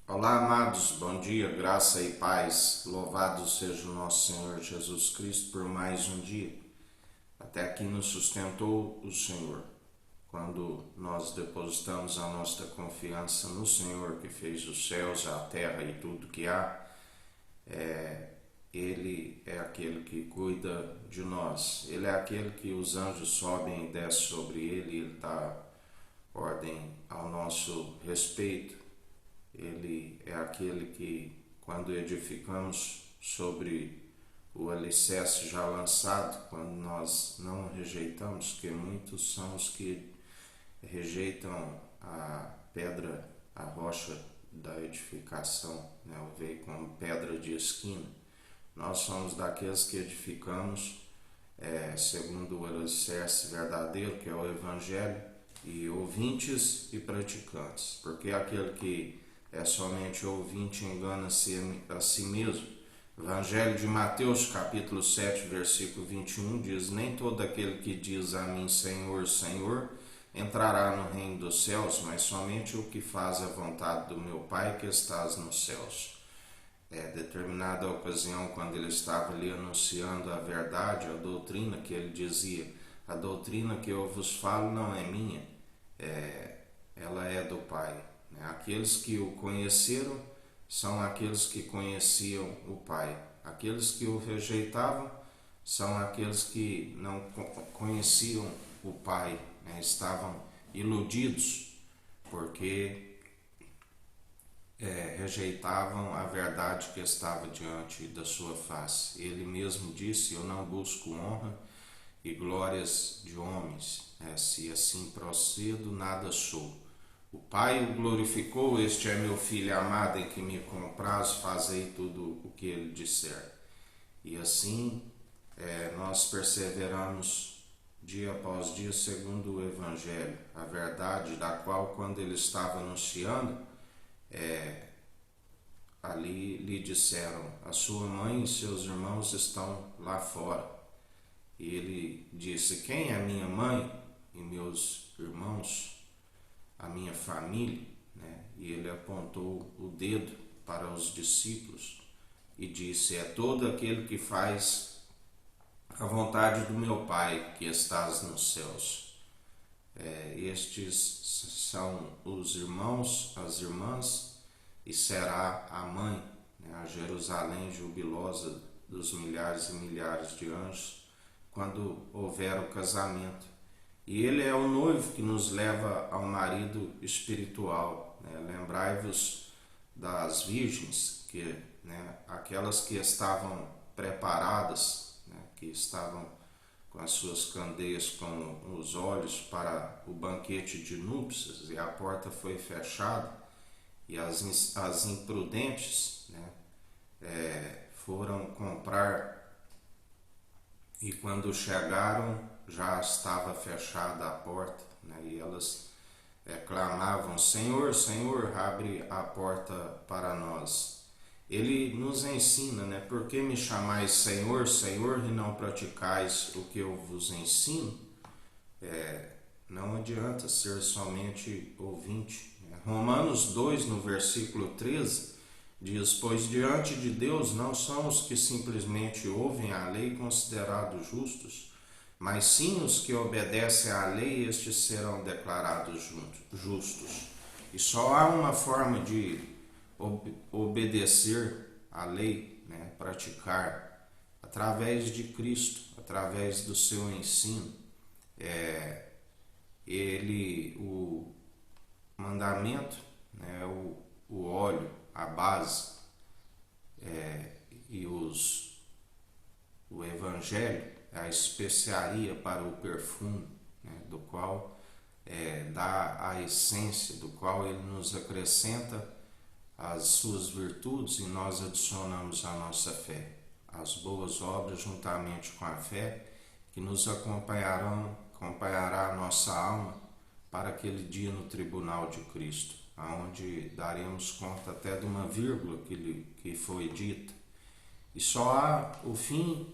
Olá, amados, bom dia, graça e paz. Louvado seja o nosso Senhor Jesus Cristo por mais um dia. Até aqui nos sustentou o Senhor. Quando nós depositamos a nossa confiança no Senhor, que fez os céus, a terra e tudo que há, Ele é aquele que cuida de nós. Ele é aquele que os anjos sobem e descem sobre ele, e Ele dá ordem ao nosso respeito. Ele é aquele que, quando edificamos sobre o alicerce já lançado, quando nós não rejeitamos, que muitos são os que rejeitam a pedra, a rocha da edificação, né? O veio como pedra de esquina. Nós somos daqueles que edificamos segundo o alicerce verdadeiro, que é o Evangelho, e ouvintes e praticantes, porque aquele que é somente ouvinte engana-se a si mesmo. Evangelho de Mateus, capítulo 7, versículo 21, diz: Nem todo aquele que diz a mim, Senhor, Senhor, entrará no reino dos céus, mas somente o que faz a vontade do meu Pai que estás nos céus. Determinada ocasião, quando ele estava ali anunciando a verdade, a doutrina, que ele dizia: a doutrina que eu vos falo não é minha, ela é do Pai. Aqueles que o conheceram são aqueles que conheciam o Pai. Aqueles que o rejeitavam são aqueles que não conheciam o Pai, estavam iludidos porque rejeitavam a verdade que estava diante da sua face. Ele mesmo disse: eu não busco honra e glórias de homens, se assim procedo, nada sou. O Pai o glorificou: este é meu Filho amado, em que me comprazo, fazei tudo o que ele disser. E assim nós perseveramos dia após dia segundo o Evangelho, a verdade da qual, quando ele estava anunciando, ali lhe disseram: a sua mãe e seus irmãos estão lá fora. E ele disse: quem é minha mãe e meus irmãos, a minha família? E ele apontou o dedo para os discípulos e disse: é todo aquele que faz a vontade do meu Pai que estás nos céus. Estes são os irmãos, as irmãs, e será a mãe, a Jerusalém jubilosa dos milhares e milhares de anjos, quando houver o casamento. E ele é o noivo que nos leva ao marido espiritual. Lembrai-vos das virgens, aquelas que estavam preparadas, que estavam com as suas candeias, com os olhos para o banquete de núpcias, e a porta foi fechada, e as imprudentes foram comprar, e quando chegaram já estava fechada a porta, e elas clamavam: Senhor, Senhor, abre a porta para nós. Ele nos ensina, por que me chamais Senhor, Senhor, e não praticais o que eu vos ensino? Não adianta ser somente ouvinte. Romanos 2, no versículo 13, diz: pois diante de Deus não são os que simplesmente ouvem a lei considerados justos, mas sim os que obedecem à lei, estes serão declarados justos. E só há uma forma de obedecer à lei, praticar, através de Cristo, através do seu ensino. O mandamento, o óleo, a base, e o Evangelho, a especiaria para o perfume, do qual dá a essência, do qual ele nos acrescenta as suas virtudes, e nós adicionamos a nossa fé, as boas obras juntamente com a fé, que nos acompanhará a nossa alma para aquele dia no tribunal de Cristo, onde daremos conta até de uma vírgula que foi dita. E só há o fim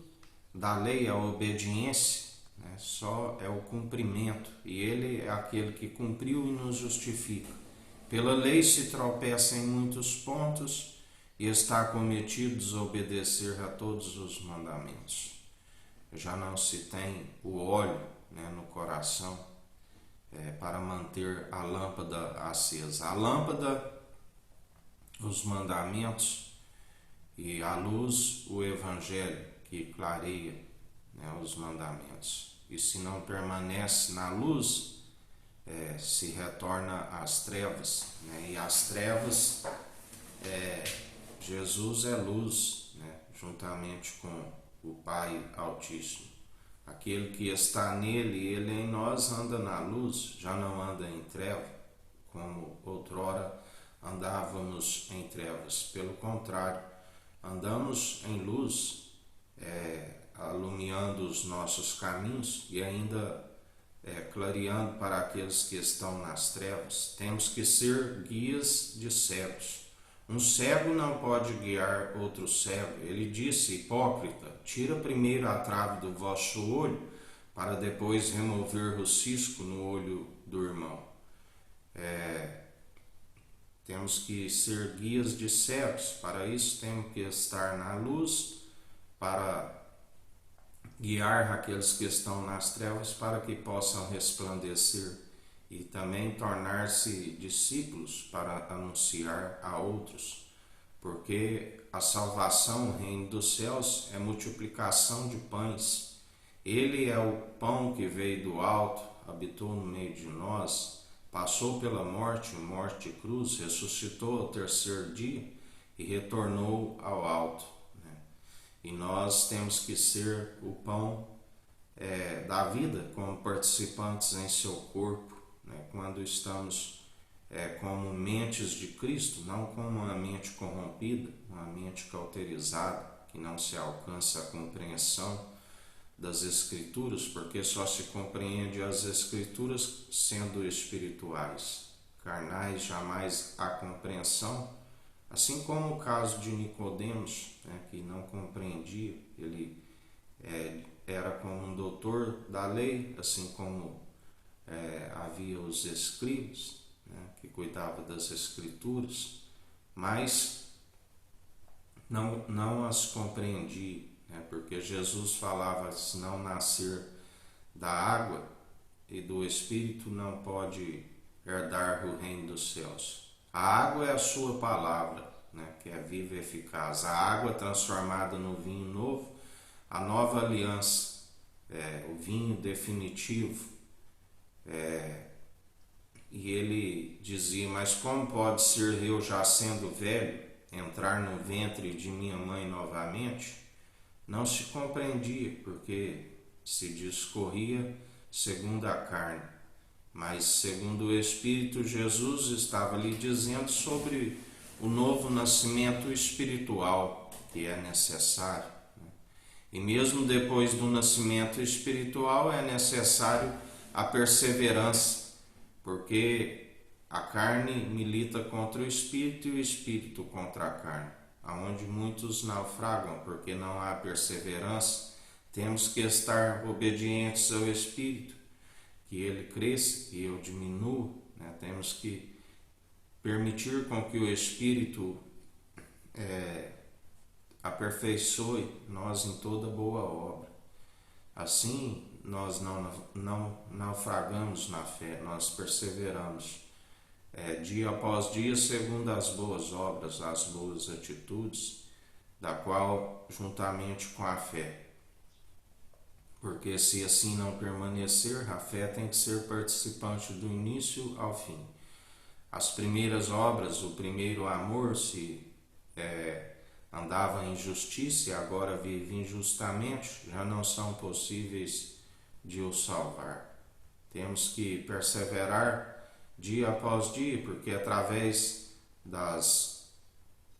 da lei, a obediência, só é o cumprimento, e ele é aquele que cumpriu e nos justifica. Pela lei se tropeça em muitos pontos e está cometido desobedecer a todos os mandamentos. Já não se tem o óleo, no coração para manter a lâmpada acesa. A lâmpada, os mandamentos, e a luz, o evangelho, que clareia os mandamentos. E se não permanece na luz, se retorna às trevas. E as trevas, Jesus é luz, juntamente com o Pai Altíssimo. Aquele que está nele, ele em nós anda na luz, já não anda em treva, como outrora andávamos em trevas. Pelo contrário, andamos em luz, alumiando os nossos caminhos e ainda clareando para aqueles que estão nas trevas. Temos que ser guias de cegos. Um cego não pode guiar outro cego. Ele disse: hipócrita, tira primeiro a trave do vosso olho, para depois remover o cisco no olho do irmão. Temos que ser guias de cegos. Para isso temos que estar na luz, para guiar aqueles que estão nas trevas, para que possam resplandecer e também tornar-se discípulos para anunciar a outros, porque a salvação, o reino dos céus, é multiplicação de pães. Ele é o pão que veio do alto, habitou no meio de nós, passou pela morte e cruz, ressuscitou ao terceiro dia e retornou ao alto. E nós temos que ser o pão da vida, como participantes em seu corpo, quando estamos como mentes de Cristo, não como uma mente corrompida, uma mente cauterizada, que não se alcança a compreensão das Escrituras, porque só se compreende as Escrituras sendo espirituais. Carnais jamais há compreensão, assim como o caso de Nicodemos, que não compreendia. Ele era como um doutor da lei, assim como havia os escribas, que cuidavam das Escrituras, mas não as compreendia, porque Jesus falava: se não nascer da água e do Espírito, não pode herdar o reino dos céus. A água é a sua palavra, que é viva e eficaz. A água transformada no vinho novo, a nova aliança, o vinho definitivo. E ele dizia: mas como pode ser eu, já sendo velho, entrar no ventre de minha mãe novamente? Não se compreendia, porque se discorria segundo a carne, mas segundo o Espírito. Jesus estava lhe dizendo sobre o novo nascimento espiritual que é necessário. E mesmo depois do nascimento espiritual é necessário a perseverança, porque a carne milita contra o Espírito e o Espírito contra a carne, aonde muitos naufragam porque não há perseverança. Temos que estar obedientes ao Espírito, que ele cresça e eu diminua. Temos que permitir com que o Espírito aperfeiçoe nós em toda boa obra. Assim nós não naufragamos na fé, nós perseveramos dia após dia, segundo as boas obras, as boas atitudes, da qual juntamente com a fé. Porque se assim não permanecer, a fé tem que ser participante do início ao fim. As primeiras obras, o primeiro amor, se andava em justiça e agora vive injustamente, já não são possíveis de o salvar. Temos que perseverar dia após dia, porque através das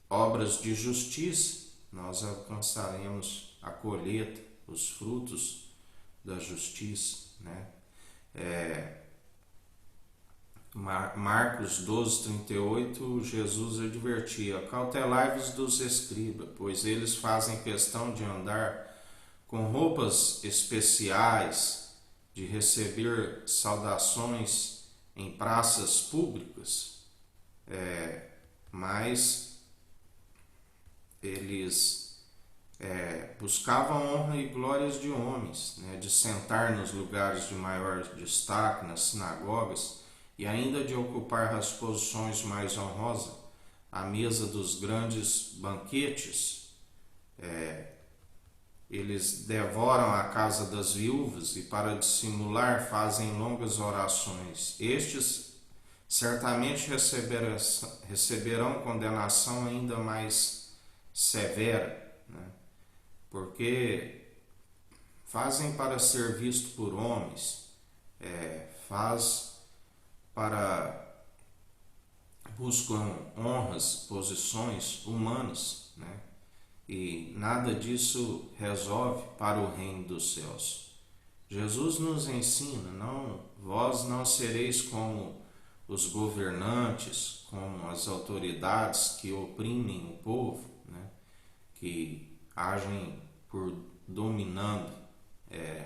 obras de justiça nós alcançaremos a colheita, os frutos da justiça. Marcos 12:38, Jesus advertia: cautelai-vos dos escribas, pois eles fazem questão de andar com roupas especiais, de receber saudações em praças públicas, mas eles buscavam honra e glórias de homens, né, de sentar nos lugares de maior destaque, nas sinagogas, e ainda de ocupar as posições mais honrosas, à mesa dos grandes banquetes. Eles devoram a casa das viúvas e, para dissimular, fazem longas orações. Estes certamente receberão condenação ainda mais severa, né? Porque fazem para ser visto por homens, faz para buscam honras, posições humanas, né? E nada disso resolve para o reino dos céus. Jesus nos ensina, vós não sereis como os governantes, como as autoridades que oprimem o povo, né? Que agem por dominando.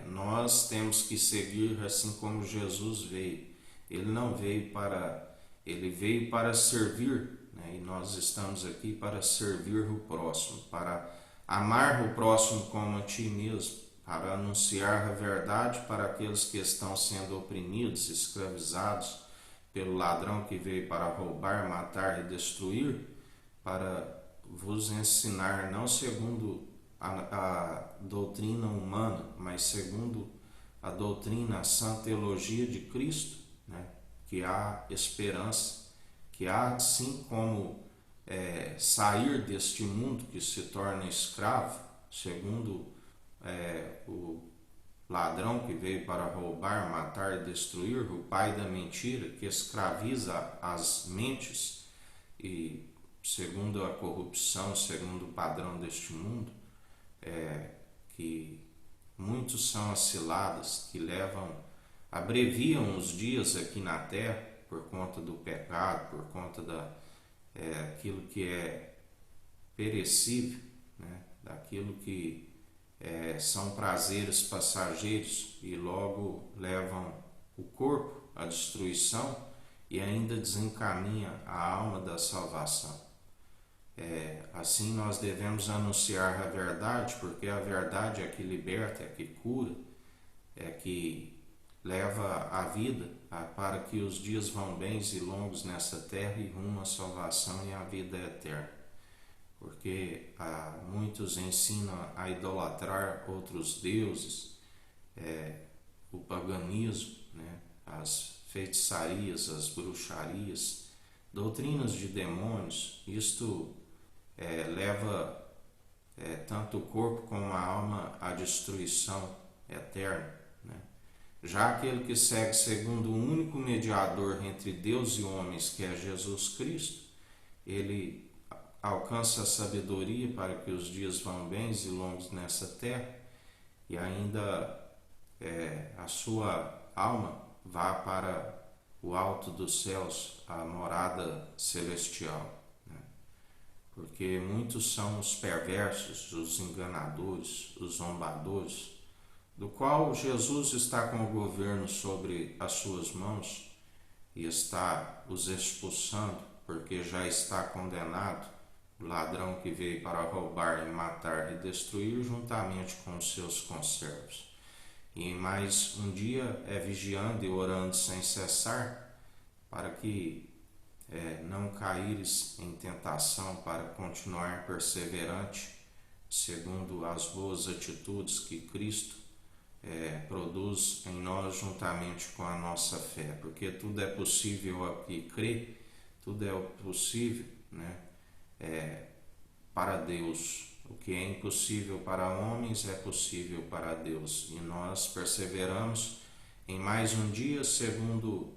Nós temos que seguir assim como Jesus veio. Ele veio para servir, né? E nós estamos aqui para servir o próximo, para amar o próximo como a ti mesmo, para anunciar a verdade para aqueles que estão sendo oprimidos, escravizados pelo ladrão que veio para roubar, matar e destruir, para vos ensinar não segundo a doutrina humana, mas segundo a doutrina, a sã teologia de Cristo, né? Que há esperança, que há sim como sair deste mundo que se torna escravo, segundo o ladrão que veio para roubar, matar e destruir, o pai da mentira que escraviza as mentes, e segundo a corrupção, segundo o padrão deste mundo, que muitos são as ciladas que abreviam os dias aqui na terra por conta do pecado, por conta daquilo que é perecível, né? Daquilo que são prazeres passageiros e logo levam o corpo à destruição e ainda desencaminha a alma da salvação. Assim nós devemos anunciar a verdade, porque a verdade é que liberta, é que cura, é que leva a vida para que os dias vão bens e longos nessa terra e rumo à salvação e à vida eterna. Porque muitos ensinam a idolatrar outros deuses, o paganismo, né? As feitiçarias, as bruxarias, doutrinas de demônios. Isto leva tanto o corpo como a alma à destruição eterna, né? Já aquele que segue segundo o único mediador entre Deus e homens, que é Jesus Cristo, ele alcança a sabedoria para que os dias vão bens e longos nessa terra, e ainda a sua alma vá para o alto dos céus, a morada celestial. Porque muitos são os perversos, os enganadores, os zombadores, do qual Jesus está com o governo sobre as suas mãos e está os expulsando, porque já está condenado o ladrão que veio para roubar e matar e destruir, juntamente com os seus conservos. E mais um dia vigiando e orando sem cessar, para que não caíres em tentação, para continuar perseverante, segundo as boas atitudes que Cristo produz em nós juntamente com a nossa fé, porque tudo é possível ao que crê, tudo é possível, né? Para Deus. O que é impossível para homens é possível para Deus, e nós perseveramos em mais um dia, segundo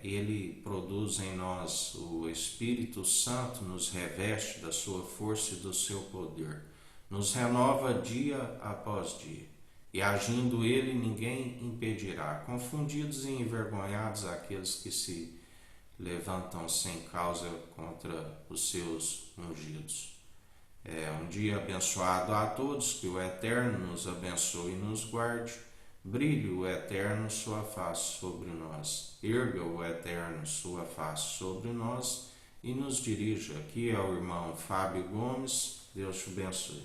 Ele produz em nós. O Espírito Santo nos reveste da sua força e do seu poder, nos renova dia após dia, e agindo Ele ninguém impedirá. Confundidos e envergonhados aqueles que se levantam sem causa contra os seus ungidos. Um dia abençoado a todos, que o Eterno nos abençoe e nos guarde, Brilhe o Eterno sua face sobre nós, erga o Eterno sua face sobre nós e nos dirija. Aqui é o irmão Fábio Gomes. Deus te abençoe.